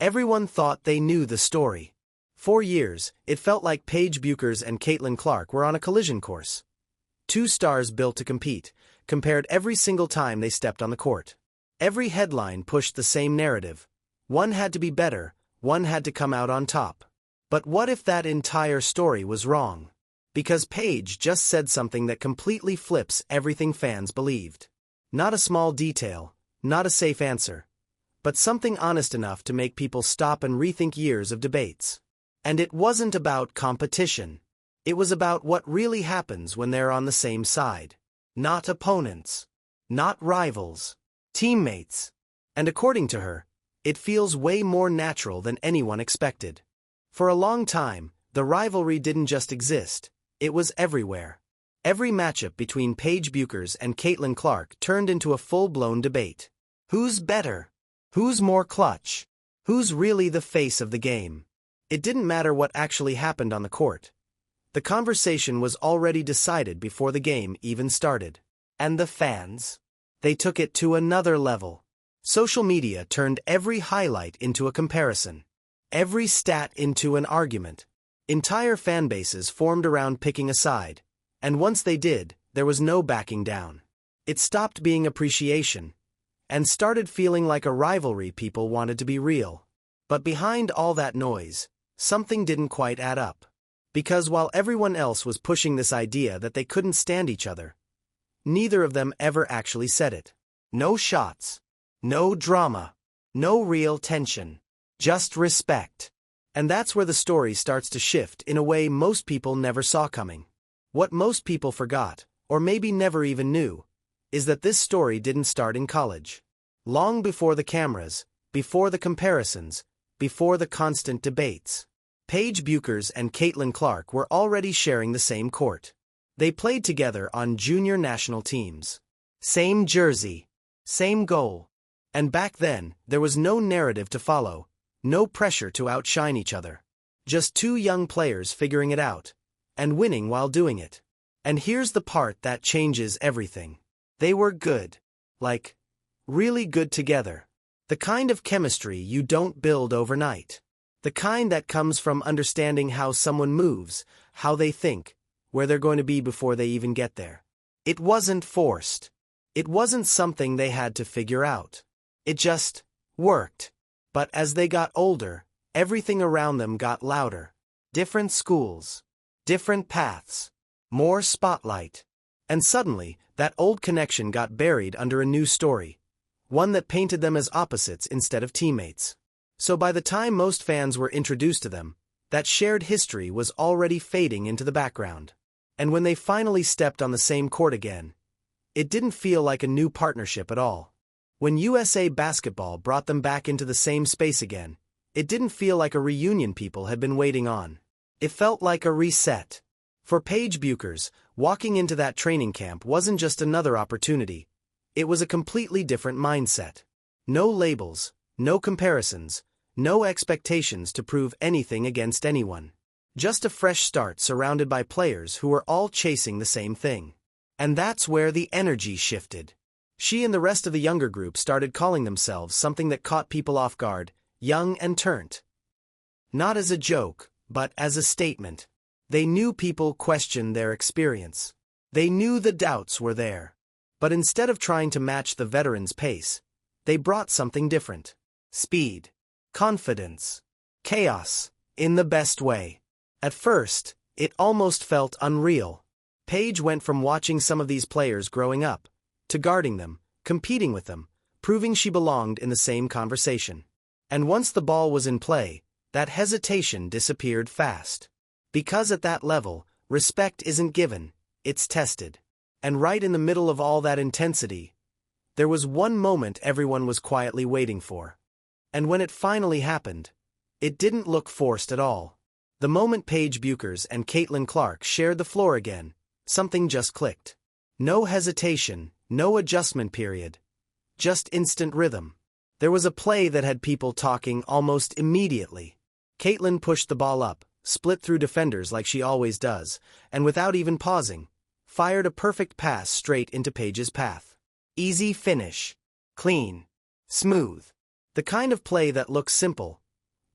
Everyone thought they knew the story. For years, it felt like Paige Bueckers and Caitlin Clark were on a collision course. Two stars built to compete, compared every single time they stepped on the court. Every headline pushed the same narrative. One had to be better, one had to come out on top. But what if that entire story was wrong? Because Paige just said something that completely flips everything fans believed. Not a small detail, not a safe answer, but something honest enough to make people stop and rethink years of debates. And it wasn't about competition. It was about what really happens when they're on the same side. Not opponents. Not rivals. Teammates. And according to her, it feels way more natural than anyone expected. For a long time, the rivalry didn't just exist, it was everywhere. Every matchup between Paige Bueckers and Caitlin Clark turned into a full-blown debate. Who's better? Who's more clutch? Who's really the face of the game? It didn't matter what actually happened on the court. The conversation was already decided before the game even started. And the fans? They took it to another level. Social media turned every highlight into a comparison. Every stat into an argument. Entire fan bases formed around picking a side. And once they did, there was no backing down. It stopped being appreciation and started feeling like a rivalry people wanted to be real. But behind all that noise, something didn't quite add up. Because while everyone else was pushing this idea that they couldn't stand each other, neither of them ever actually said it. No shots. No drama. No real tension. Just respect. And that's where the story starts to shift in a way most people never saw coming. What most people forgot, or maybe never even knew, is that this story didn't start in college. Long before the cameras, before the comparisons, before the constant debates, Paige Bueckers and Caitlin Clark were already sharing the same court. They played together on junior national teams. Same jersey. Same goal. And back then, there was no narrative to follow, no pressure to outshine each other. Just two young players figuring it out, and winning while doing it. And here's the part that changes everything. They were good. Like, really good together. The kind of chemistry you don't build overnight. The kind that comes from understanding how someone moves, how they think, where they're going to be before they even get there. It wasn't forced. It wasn't something they had to figure out. It just worked. But as they got older, everything around them got louder. Different schools. Different paths. More spotlight. And suddenly, that old connection got buried under a new story. One that painted them as opposites instead of teammates. So by the time most fans were introduced to them, that shared history was already fading into the background. And when they finally stepped on the same court again, it didn't feel like a new partnership at all. When USA Basketball brought them back into the same space again, it didn't feel like a reunion people had been waiting on. It felt like a reset. For Paige Bueckers, walking into that training camp wasn't just another opportunity. It was a completely different mindset. No labels, no comparisons, no expectations to prove anything against anyone. Just a fresh start surrounded by players who were all chasing the same thing. And that's where the energy shifted. She and the rest of the younger group started calling themselves something that caught people off guard, young and turnt. Not as a joke, but as a statement. They knew people questioned their experience. They knew the doubts were there. But instead of trying to match the veterans' pace, they brought something different. Speed. Confidence. Chaos. In the best way. At first, it almost felt unreal. Paige went from watching some of these players growing up, to guarding them, competing with them, proving she belonged in the same conversation. And once the ball was in play, that hesitation disappeared fast. Because at that level, respect isn't given, it's tested. And right in the middle of all that intensity, there was one moment everyone was quietly waiting for. And when it finally happened, it didn't look forced at all. The moment Paige Bueckers and Caitlin Clark shared the floor again, something just clicked. No hesitation, no adjustment period. Just instant rhythm. There was a play that had people talking almost immediately. Caitlin pushed the ball up, split through defenders like she always does, and without even pausing, fired a perfect pass straight into Paige's path. Easy finish. Clean. Smooth. The kind of play that looks simple,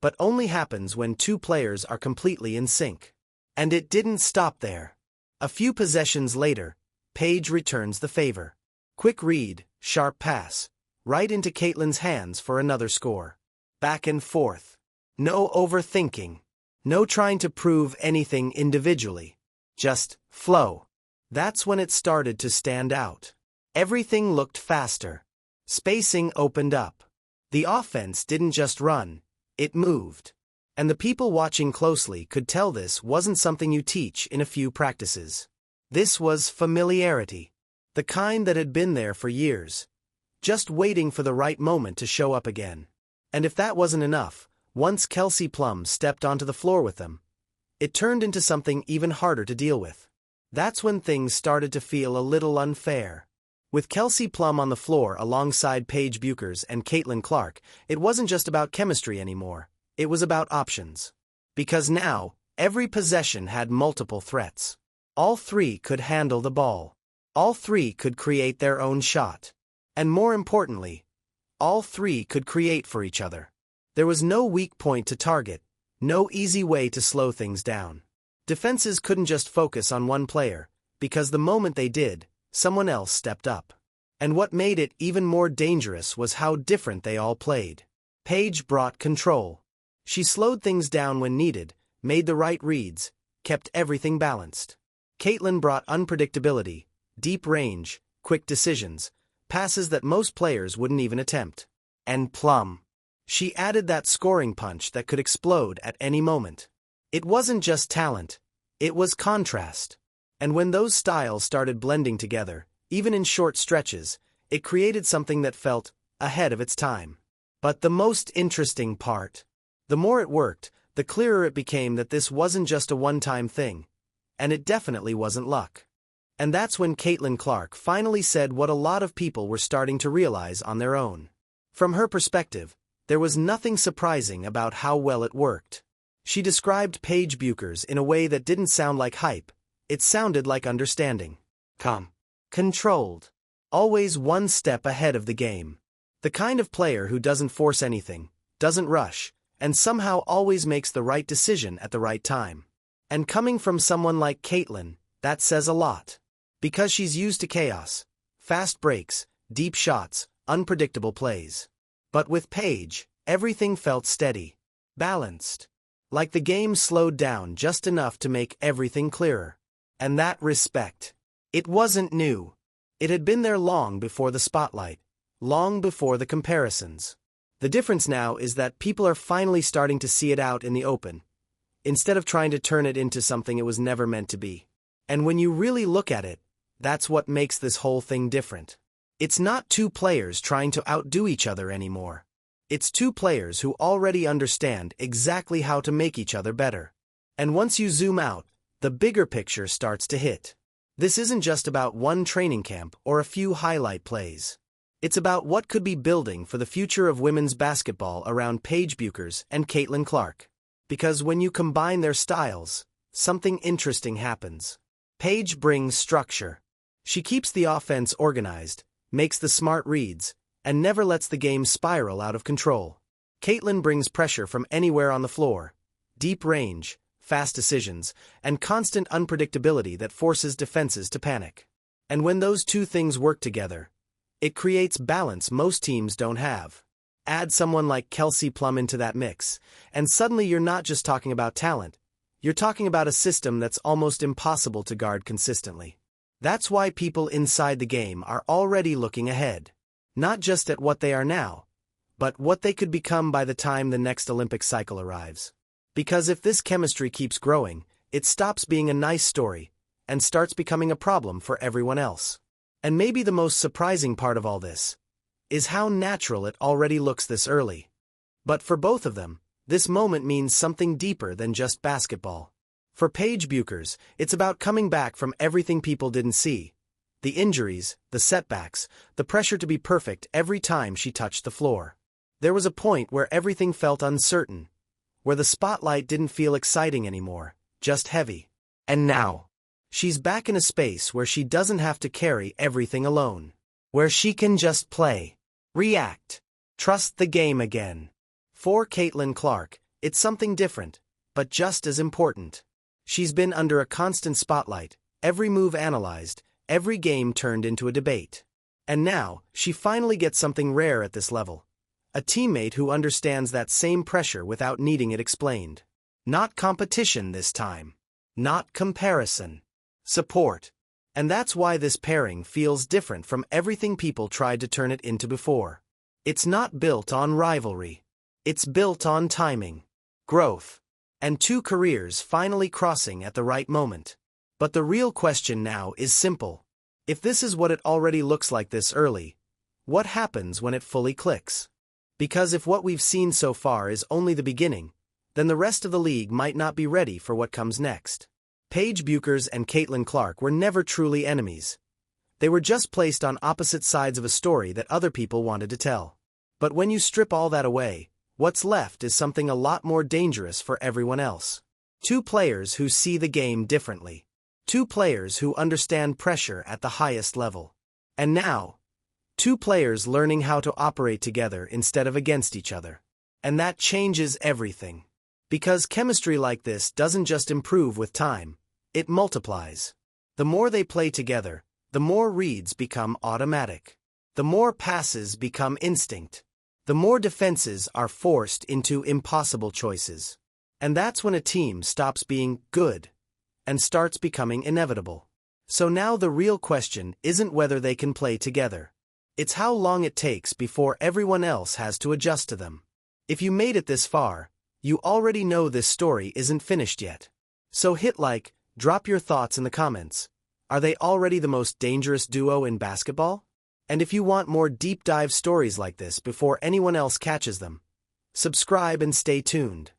but only happens when two players are completely in sync. And it didn't stop there. A few possessions later, Paige returns the favor. Quick read, sharp pass, right into Caitlin's hands for another score. Back and forth. No overthinking. No trying to prove anything individually. Just flow. That's when it started to stand out. Everything looked faster. Spacing opened up. The offense didn't just run, it moved. And the people watching closely could tell this wasn't something you teach in a few practices. This was familiarity. The kind that had been there for years. Just waiting for the right moment to show up again. And if that wasn't enough, once Kelsey Plum stepped onto the floor with them, it turned into something even harder to deal with. That's when things started to feel a little unfair. With Kelsey Plum on the floor alongside Paige Bueckers and Caitlin Clark, it wasn't just about chemistry anymore, it was about options. Because now, every possession had multiple threats. All three could handle the ball. All three could create their own shot. And more importantly, all three could create for each other. There was no weak point to target, no easy way to slow things down. Defenses couldn't just focus on one player, because the moment they did, someone else stepped up. And what made it even more dangerous was how different they all played. Paige brought control. She slowed things down when needed, made the right reads, kept everything balanced. Caitlin brought unpredictability, deep range, quick decisions, passes that most players wouldn't even attempt. And Plum. She added that scoring punch that could explode at any moment. It wasn't just talent, it was contrast. And when those styles started blending together, even in short stretches, it created something that felt ahead of its time. But the most interesting part, the more it worked, the clearer it became that this wasn't just a one-time thing. And it definitely wasn't luck. And that's when Caitlin Clark finally said what a lot of people were starting to realize on their own. From her perspective, there was nothing surprising about how well it worked. She described Paige Bueckers in a way that didn't sound like hype, it sounded like understanding. Calm. Controlled. Always one step ahead of the game. The kind of player who doesn't force anything, doesn't rush, and somehow always makes the right decision at the right time. And coming from someone like Caitlin, that says a lot. Because she's used to chaos, fast breaks, deep shots, unpredictable plays. But with Paige, everything felt steady, balanced. Like the game slowed down just enough to make everything clearer. And that respect. It wasn't new. It had been there long before the spotlight, long before the comparisons. The difference now is that people are finally starting to see it out in the open, instead of trying to turn it into something it was never meant to be. And when you really look at it, that's what makes this whole thing different. It's not two players trying to outdo each other anymore. It's two players who already understand exactly how to make each other better. And once you zoom out, the bigger picture starts to hit. This isn't just about one training camp or a few highlight plays. It's about what could be building for the future of women's basketball around Paige Bueckers and Caitlin Clark. Because when you combine their styles, something interesting happens. Paige brings structure. She keeps the offense organized, makes the smart reads, and never lets the game spiral out of control. Caitlin brings pressure from anywhere on the floor, deep range, fast decisions, and constant unpredictability that forces defenses to panic. And when those two things work together, it creates balance most teams don't have. Add someone like Kelsey Plum into that mix, and suddenly you're not just talking about talent, you're talking about a system that's almost impossible to guard consistently. That's why people inside the game are already looking ahead. Not just at what they are now, but what they could become by the time the next Olympic cycle arrives. Because if this chemistry keeps growing, it stops being a nice story, and starts becoming a problem for everyone else. And maybe the most surprising part of all this is how natural it already looks this early. But for both of them, this moment means something deeper than just basketball. For Paige Bueckers, it's about coming back from everything people didn't see. The injuries, the setbacks, the pressure to be perfect every time she touched the floor. There was a point where everything felt uncertain, where the spotlight didn't feel exciting anymore, just heavy. And now, she's back in a space where she doesn't have to carry everything alone. Where she can just play, react, trust the game again. For Caitlin Clark, It's something different, but just as important. She's been under a constant spotlight, every move analyzed, every game turned into a debate. And now, she finally gets something rare at this level. A teammate who understands that same pressure without needing it explained. Not competition this time. Not comparison. Support. And that's why this pairing feels different from everything people tried to turn it into before. It's not built on rivalry. It's built on timing, growth, and two careers finally crossing at the right moment. But the real question now is simple. If this is what it already looks like this early, what happens when it fully clicks? Because if what we've seen so far is only the beginning, then the rest of the league might not be ready for what comes next. Paige Bueckers and Caitlin Clark were never truly enemies. They were just placed on opposite sides of a story that other people wanted to tell. But when you strip all that away, what's left is something a lot more dangerous for everyone else. Two players who see the game differently. Two players who understand pressure at the highest level. And now, two players learning how to operate together instead of against each other. And that changes everything. Because chemistry like this doesn't just improve with time, it multiplies. The more they play together, the more reads become automatic. The more passes become instinct. The more defenses are forced into impossible choices. And that's when a team stops being good and starts becoming inevitable. So now the real question isn't whether they can play together. It's how long it takes before everyone else has to adjust to them. If you made it this far, you already know this story isn't finished yet. So hit like, drop your thoughts in the comments. Are they already the most dangerous duo in basketball? And if you want more deep dive stories like this before anyone else catches them, subscribe and stay tuned.